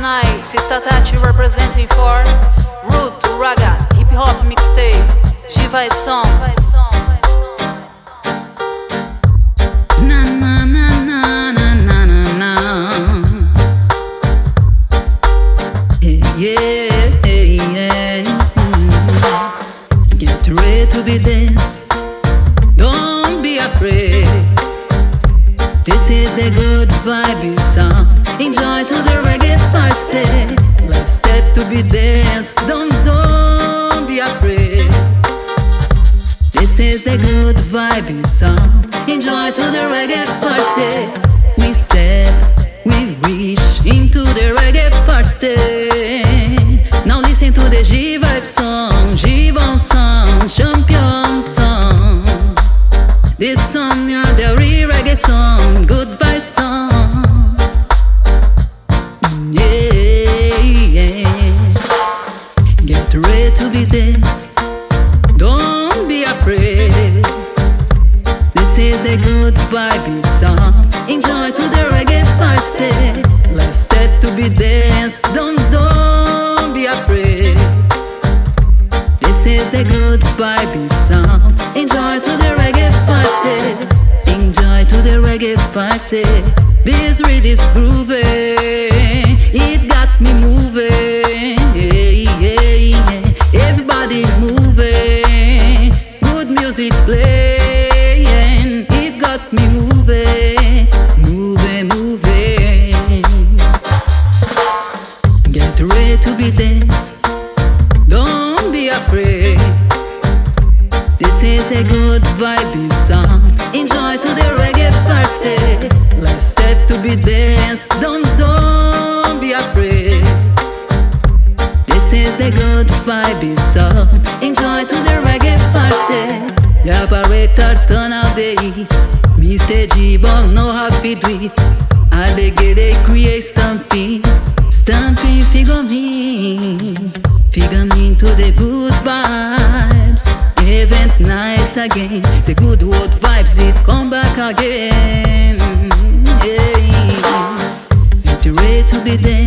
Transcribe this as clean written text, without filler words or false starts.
tonight, Sistah Tati representing for ROADTORAGGAHIP-HOP mixtape, G.VIBES Sound. Na na na na na na na na. Yeah, yeah, yeah. Get ready to be dance. Don't be afraid. This is the good vibes sound. Enjoy to the reggae party. Let's step to be dance. Don't be afraid. This is the good vibes sound. Enjoy to the reggae party. We step, we reach into the reggae party. Now listen to the G.VIBES song, G.VIBES sound, champion song. This song is the real reggae song, good vibes song. Yeah, yeah. Get ready to be dance. Don't be afraid. This is the good vibes song. Enjoy to the reggae party. Let's step to be dance. Don't be afraid. This is the good vibes song. Enjoy to the reggae party. Enjoy to the reggae party. This rhythm is grooving. It got me moving. Yeah, yeah, yeah. Everybody moving. Good music playing. It got me moving, moving, moving. Get ready to be dance. Don't be afraid. This is the good vibes song. Enjoy to the reggae party. Let's step to be dance. Don't be afraid. This is the good vibes song. Enjoy to the reggae party. The operator turn out the heat. Mr. G-Ball know how to do it. I dey get it, create stamping. Stamping figure me into the good vibes. Events nice again. The good old vibes, it come back again. Hey. Get ready to be there.